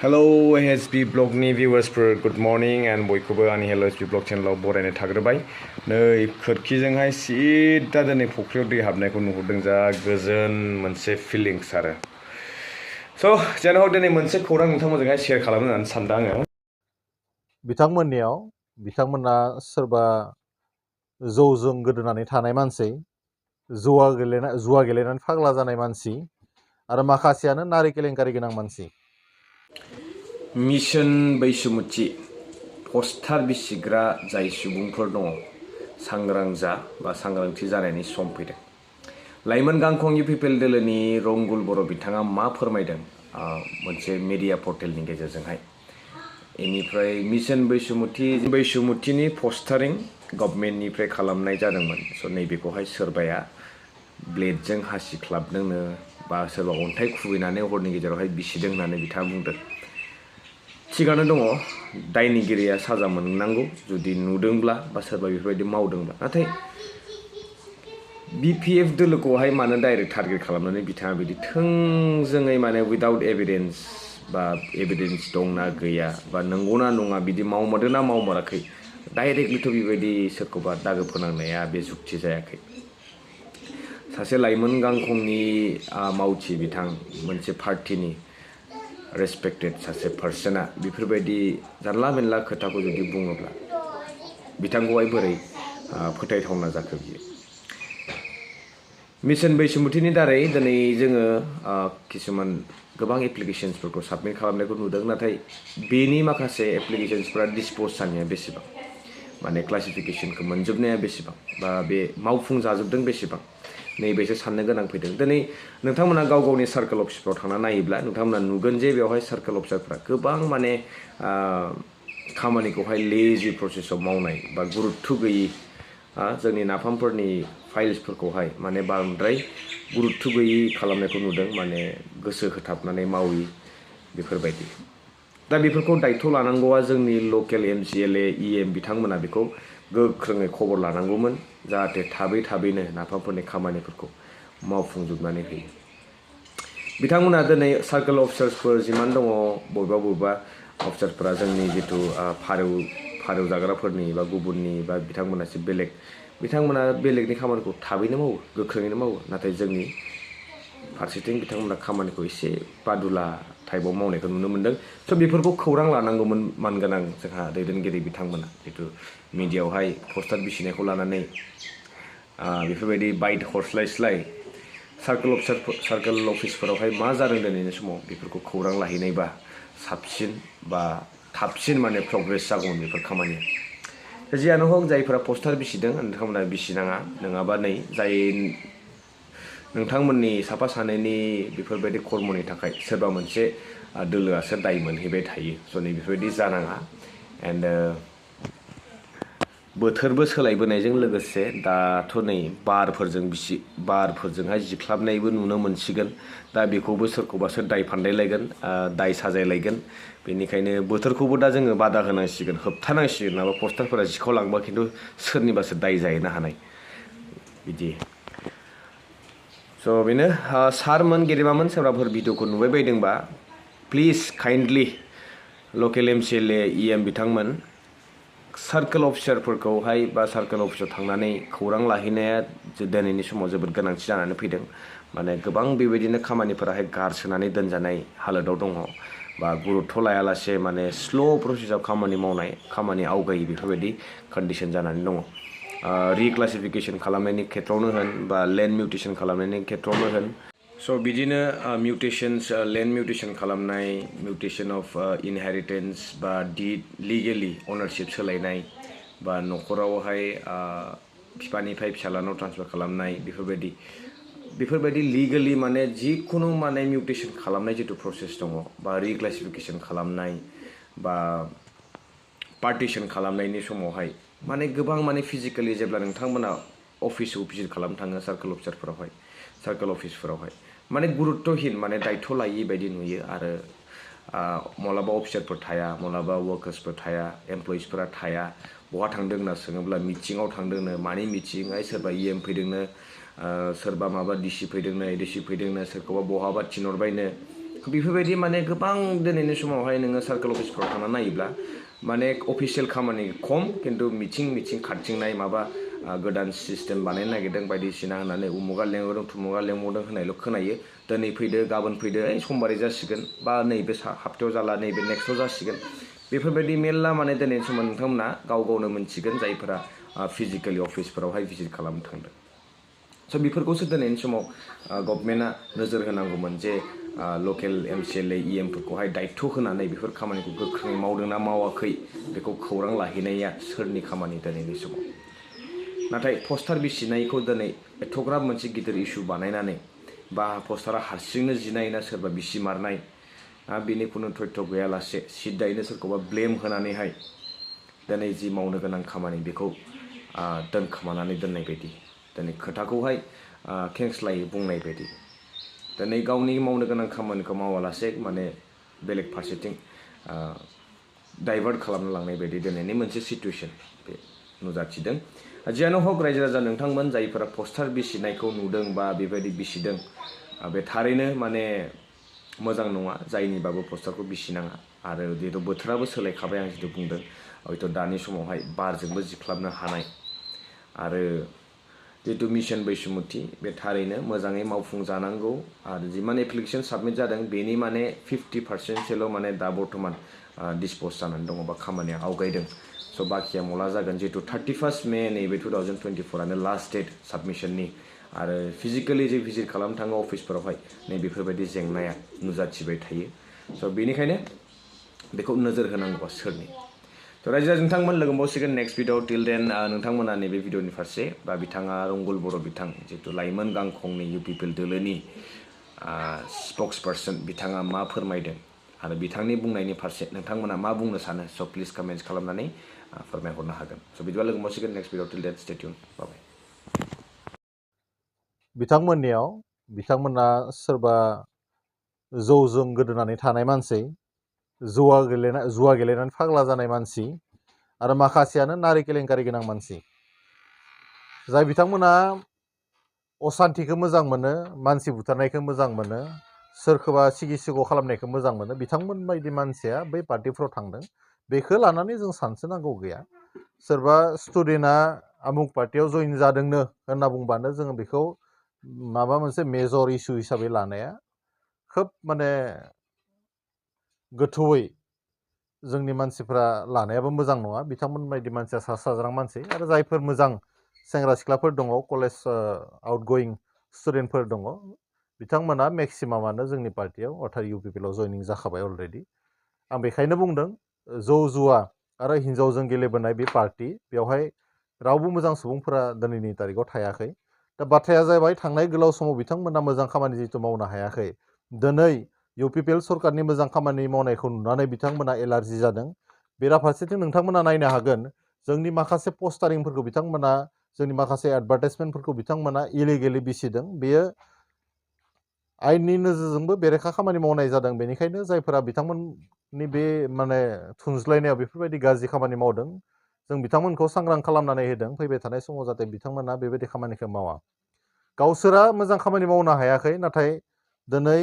Hello HSB blogनि viewers good morning and बयखौबो आंनि Hello HSB blog channel बरायनाय थाग्रोबाय नै खोरखिजोंहाय सिदा दिनै फुख्रियाव दै हाबनायखौ नुहुरदों जा गोजोन मोनसे फिलिंस आरो स' जेन हक दिनै मोनसे खौरां नोंथांमोनजोंहाय शेयार खालामनो होननानै सानदों आङो बिथांमोना सोरबा जौजों गोदोनानै थानाय मानसि जुवा गेलेनानै फाग्ला जानाय मानसि आरो माखासेयानो नारि केलेंकारि गोनां मानसि मिशन बैसुमुथि पस्टार बिसिग्रा जाय सुबुंफोर दङ सांग्रां जा बा सांग्रांथि जानायनि सम फैदों लाइमोन गांखं UPPL दोलोनि रंगुल बर' बिथाङा मा फोरमायदों मोनसे मिडिया पर्टेलनि गेजेरजोंहाय इनिफ्राय मिशन बैसुमुथिनि पस्टारिं गभर्नमेन्टनिफ्राय खालामनाय जादोंमोन स' नैबेखौहाय सोरबाया ब्लेडजों हासिख्लाबदोंनो बा सोरबा अन्थाइ खुबैनानै हरनि गेजेरावहाय बिसिदों होननानै बिथाङा बुंदों थिगानो दङ दायनिगिरिया साजा मोननांगौ जुदि नुदोंब्ला बा सोरबा बेफोरबायदि मावदोंब्ला नाथाय BPF दोलोखौहाय मानो डाइरेक्ट टार्गेट खालामनानै बिथाङा बिदि थोंजोङै माने उइदाउट एभिडेन्स बा एभिडेन्स दंना गैया बा नंगौना नङा बिदि मावमारदों ना मावमाराखै डाइरेक्टलिथ' बेबायदि सोरखौबा दागो फोनांनाया बे जुक्ति जायाखै सासे लाइमोन गांखंनि मावथि बिथां मोनसे पार्टिनि रेसपेक्टेड सासे पार्सना बेफोरबायदि जानला मेनला खोथाखौ जुदि बुङोब्ला बिथांखौहाय बोरै फोथायथावना जाखो बियो मिशन बैसुमुथिनि दारै दिनै जोङो किसुमान गोबां एप्लिकेशन्सफोरखौ साबमिट खालामनायखौ नुदों नाथाय बेनि माखासे एप्लिकेशन्सफोरा डिसप'ज जानाया बेसेबां माने क्लासिफिकेशनखौ मोनजोबनाया बेसेबां बा बे मावफुंजाजोबदों बेसेबां नैबेसो साननो गोनां फैदों दिनै नोंथांमोना गाव गावनि सार्कोल अफिसफ्राव थांना नायोब्ला नोंथांमोना नुगोन जे बेवहाय सार्कोल अफिसारफ्रा गोबां माने खामानिखौहाय लेजि प्रसेसआव मावनाय बा गुरुत्थ गैयि जोंनि नाफामफोरनि फाइल्सफोरखौहाय माने बांद्राय गुरुत्थ गैयि खालामनायखौ नुदों माने गोसो होथाबनानै मावि बेफोरबायदि दा बेफोरखौ दायथ' लानांगौआ जोंनि लकेल MCLA EM बिथांमोना बेखौ गोख्रोङै खबर लानांगौमोन जाहाथे थाबैनो नाफामफोरनि खामानिफोरखौ मावफुंजोबनानै होयो बिथांमोना दिनै सार्कोल अफिसार्सफोर जिमान दङ बबेबा अफिसारफोरा जोंनि जिथु फारौ जाग्राफोरनि बा गुबुननि बा बिथांमोना एसे बेलेग बिथांमोना बेलेगनि खामानिखौ थाबैनो मावो गोख्रोङैनो मावो नाथाय जोंनि फारसेथिं बिथांमोना खामानिखौ एसे बादुला टाइपआव मावनायखौ नुनो मोन्दों स' बेफोरखौ खौरां लानांगौमोन मानगोनां जोंहा दैदेनगिरि बिथांमोना जितु मिडियायावहाय पस्टार बिसिनायखौ लानानै बेफोरबायदि बाइट हरस्लायस्लाय सार्कोल अफिसफोरावहाय मा जादों दिनैनि समाव बेफोरखौ खौरां लाहैनायबा साबसिन बा थाबसिन माने प्रग्रेस जागौमोन बेफोर खामानिया जियानो हक जायफोरा पस्टार बिसिदों नोंथांमोना बिसिनाङा नङाबा नै जाय नोंथांमोननि साफा सानैनि बेफोरबायदि कर्मनि थाखाय सोरबा मोनसे दोलोआसो दाय मोनहैबाय थायो स' नै बेफोरबायदि जानाङा एन्ड बोथोरबो सोलायबोनायजों लोगोसे दाथ' नै बारफोरजोंहाय जिख्लाबनायबो नुनो मोनसिगोन दा बेखौबो सोरखौबासो दाय फान्दायलायगोन दाय साजायलायगोन बेनिखायनो बोथोरखौबो दा जोङो बादा होनांसिगोन होबथानांसिगोन नङाबा पस्टारफोरा जिखावलांबा खिन्थु सोरनिबासो दाय जाहैनो हानाय बिदि स' बेनो सारमोन गेदेमामोन सोरबाफोर भिडिअखौ नुबाय बायदोंबा प्लिज काइन्डलि लकेल MCLA EM बिथांमोन सार्कोल अफिसारफोरखौहाय बा सार्कोल अफिसाव थांनानै खौरां लाहैनाया दिनैनि समाव जोबोद गोनांथि जानानै फैदों माने गोबां बेबायदिनो खामानिफोराहाय गारसोनानै दोनजानाय हालोदाव दङ बा गुरुत्थ लायालासे माने स्ल' प्रसेसआव खामानि आवगायि बेफोरबायदि कन्डिशन जानानै दङ रिक्लासिफिकेशन खालामनायनि खेत्रआवनो होन बा लेन्ड मिउटेसन खालामनायनि खेत्रआवनो होन स' बिदिनो लेन्ड मिउटेसन खालामनाय मिउटेसन अफ इनहेरिटेन्स बा डिड लिगेलि अनारशिप सोलायनाय बा न'खरावहाय बिफानिफ्राय फिसालानाव ट्रान्सफार खालामनाय बेफोरबायदि लिगेलि माने जिखुनु माने मिउटेसन खालामनाय जिथु प्रसेस दङ बा रिक्लासिफिकेशन खालामनाय बा पार्टिशन खालामनायनि समावहाय माने गोबां माने फिजिकेलि जेब्ला नोंथांमोना अफिसआव भिजिट खालामनो थाङो सार्कोल अफिसफोरावहाय माने गुरुत्तहीन माने दायथ' लायि बायदि नुयो आरो मालाबा अफिसारफोर थाया मालाबा वार्कार्सफोर थाया एमप्लयिसफोरा थाया बहा थांदों होनना सोङोब्ला मिटिङाव थांदोंनो मानि मिटिङाय सोरबा EM फैदोंनो सोरबा माबा DC फैदोंनो ADC फैदोंनो सोरखौबा बहाबा थिनहरबायनो बेफोरबायदि माने गोबां दिनैनि समावहाय नोङो सार्कोल अफिसफ्राव थांना नायोब्ला माने अफिसियेल खामानि खम खिन्थु मिथिं खारथिंनाय माबा गोदान सिस्टेम बानायनो नागिरदों बायदिसिना होननानै उमुगा लेंहरदों थुमुगा लेंहरदों होननायल' खोनायो दिनै फैदो गाबोन फैदो समबारै जासिगोन बा नैबे हाप्तायाव जाला नैबे नेक्स्टआव जासिगोन बेफोरबायदि मेरला माने दिनैनि समाव नोंथांमोना गाव गावनो मोनथिगोन जायफोरा फिजिकेलि अफिसफोरावहाय भिजिट खालामनो थांदों स' बेफोरखौसो दिनैनि समाव गभर्नमेन्टआ नोजोर होनांगौमोन जे लकेल MCLA EMफोरखौहाय दायित्व होनानै बेफोर खामानिखौ गोख्रोङै मावदोंना मावाखै बेखौ खौरां लाहैनाया सोरनि खामानि दिनैनि समाव नाथाय पस्टार बिसिनायखौ दिनै एथ'ग्राब मोनसे गिदिर इस्यु बानायनानै बा पस्टारा हारसिंनो जिनाय ना सोरबा बिसिमारनाय बिनि खुनु तथ्य गैयालासे सिदायैनो सोरखौबा ब्लेम होनानैहाय दिनै जि मावनो गोनां खामानि बेखौ दोनखोमानानै दोननाय बायदि दिनै खोथाखौहाय खेंस्लायै बुंनाय बायदि दिनै गावनि मावनो गोनां खामानिखौ मावालासे माने बेलेग फारसेथिं डाइभार्ट खालामनो लांनाय बायदि दिनैनि मोनसे सिटुवेसन बे नुजाथिदों जियानो हक रायजो राजा नोंथांमोन जायफोरा पस्टार बिसिनायखौ नुदों बा बेबायदि बिसिदों बे थारैनो माने मोजां नङा जायनिबाबो पस्टारखौ बिसिनाङा आरो जिहेतु बोथोराबो सोलायखाबाय आं जितु बुंदों हयथ' दानि समावहाय बारजोंबो जिख्लाबनो हानाय आरो जितु मिशन बैसुमुथि बे थारैनो मोजाङै मावफुंजानांगौ आरो जिमान एप्लिकेसन साबमिट जादों बेनि माने 50%सोल' माने दा बर्थमान डिसप'ज जानानै दङ बा खामानिया आवगायदों स' बाखिया मला जागोन जितु 31 मे नैबे 2024 लास्ट डेट साबमिशननि आरो फिजिकेलि जे भिजिट खालामनो थाङो अफिसफोरावहाय नैबेफोरबायदि जेंनाया नुजाथिबाय थायो स' बेनिखायनो बेखौ नोजोर होनांगौआ सोरनि थ' रायजो नोंथांमोन लोगो मोनबावसिगोन नेक्स्ट भिडिअ टिल देन नोंथांमोना नैबे भिडिअनि फारसे बा बिथाङा रंगुल बर' बिथां जितु लाइमोन गांखंनि UPPL दोलोनि स्पक्सपार्सन बिथाङा मा फोरमायदों आरो बिथांनि बुंनायनि फारसे नोंथांमोना मा बुंनो सानो स' प्लिज कमेन्ट्स खालामनानै फोरमायहरनो हागोन स' बिदिबा लोगो मोनसिगोन नेक्स्ट भिडिअ टिल देन स्टे टिउन बाय बिथांमोना सोरबा जौजों गोदोनानै थानाय मानसि जुवा गेलेनानै फाग्ला जानाय मानसि आरो माखासेयानो नारि केलेंकारि गोनां मानसि जाय बिथांमोना असान्तिखौ मोजां मोनो मानसि बुथारनायखौ मोजां मोनो सोरखौबा सिगि सिग' खालामनायखौ मोजां मोनो बिथांमोन बायदि मानसिया बै पार्टिफ्राव थांदों बेखौ लानानै जों सानसोनांगौ गैया सोरबा स्टुडेन्टआ आमुक पार्टियाव जइन जादोंनो होनना बुंबानो जोङो बेखौ माबा मोनसे मेजर इस्यु हिसाबै लानाया खोब माने गोथौयै जोंनि मानसिफ्रा लानायाबो मोजां नङा बिथांमोन बायदि मानसिया सा साज्रां मानसि आरो जायफोर मोजां सेंग्रा सिख्लाफोर दङ कलेज आउटगयिं स्टुडेन्टफोर दङ बिथांमोना मेक्सिमामानो जोंनि पार्टियाव अर्थात UPPL आव जयनिं जाखाबाय अलरेडि आं बेखायनो बुंदों जौ जुवा आरो हिन्जावजों गेलेबोनाय बे पार्टि बेवहाय रावबो मोजां सुबुंफोरा दिनैनि तारिखाव थायाखै दा बाथ्राया जाबाय थांनाय गोलाव समाव बिथांमोना मोजां खामानि जिहेतु मावनो हायाखै दिनै UPPL सरकारनि मोजां खामानि मावनायखौ नुनानै बिथांमोना एलार्जि जादों बेराफारसेथिं नोंथांमोना नायनो हागोन जोंनि माखासे पस्टारिंफोरखौ बिथांमोना जोंनि माखासे एडभार्टाइजमेन्टफोरखौ बिथांमोना इलिगेलि बिसिदों बेयो आयेननि नोजोरजोंबो बेरेखा खामानि मावनाय जादों बेनिखायनो जायफोरा बिथांमोननि बे माने थुनज्लायनायाव बेफोरबायदि गाज्रि खामानि मावदों जों बिथांमोनखौ सांग्रां खालामनानै होदों फैबाय थानाय समाव जाहाथे बिथांमोना बेबायदि खामानिखौ मावा गावसोरा मोजां खामानि मावनो हायाखै नाथाय दिनै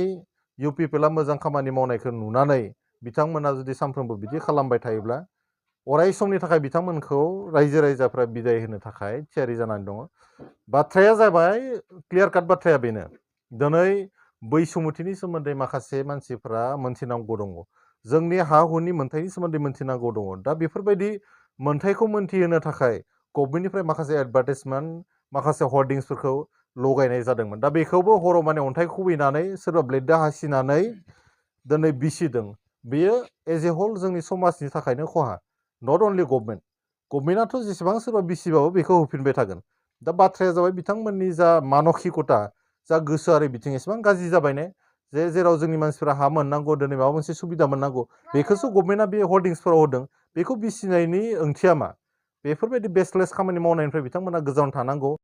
UPPLआ मोजां खामानि मावनायखौ नुनानै बिथांमोना जुदि सानफ्रोमबो बिदि खालामबाय थायोब्ला अराय समनि थाखाय बिथांमोनखौ रायजो राजाफ्रा बिदाय होनो थाखाय थियारि जानानै दङ बाथ्राया जाबाय क्लियार काट बाथ्राया बेनो दिनै बैसुमुथिनि सोमोन्दै माखासे मानसिफ्रा मोनथिनांगौ दङ जोंनि हा हुनि मोन्थाइनि सोमोन्दै मोनथिनांगौ दङ दा बेफोरबायदि मोन्थाइखौ मोनथिहोनो थाखाय गभर्नमेन्टनिफ्राय माखासे एडभार्टाइजमेन्ट माखासे हर्डिंसफोरखौ लगायनाय जादोंमोन दा बेखौबो हराव माने अन्थाइ खुबैनानै सोरबा ब्लेडजों हासिनानै दिनै बिसिदों बेयो एज ए हल जोंनि समाजनि थाखायनो खहा नट अनलि गभर्नमेन्टआथ' जेसेबां सोरबा बिसिबाबो बेखौ होफिनबाय थागोन दा बाथ्राया जाबाय बिथांमोननि जा मानसिकता जा गोसोआरि बिथिं एसेबां गाज्रि जाबाय ने जे जेराव जोंनि मानसिफ्रा हा मोननांगौ दिनै माबा मोनसे सुबिदा मोननांगौ बेखौसो गभर्नमेन्टआ बे हर्डिंसफोराव होदों बेखौ बिसिनायनि ओंथिया मा बेफोरबायदि बेसलेस खामानि मावनायनिफ्राय बिथांमोना गोजानाव थानांगौ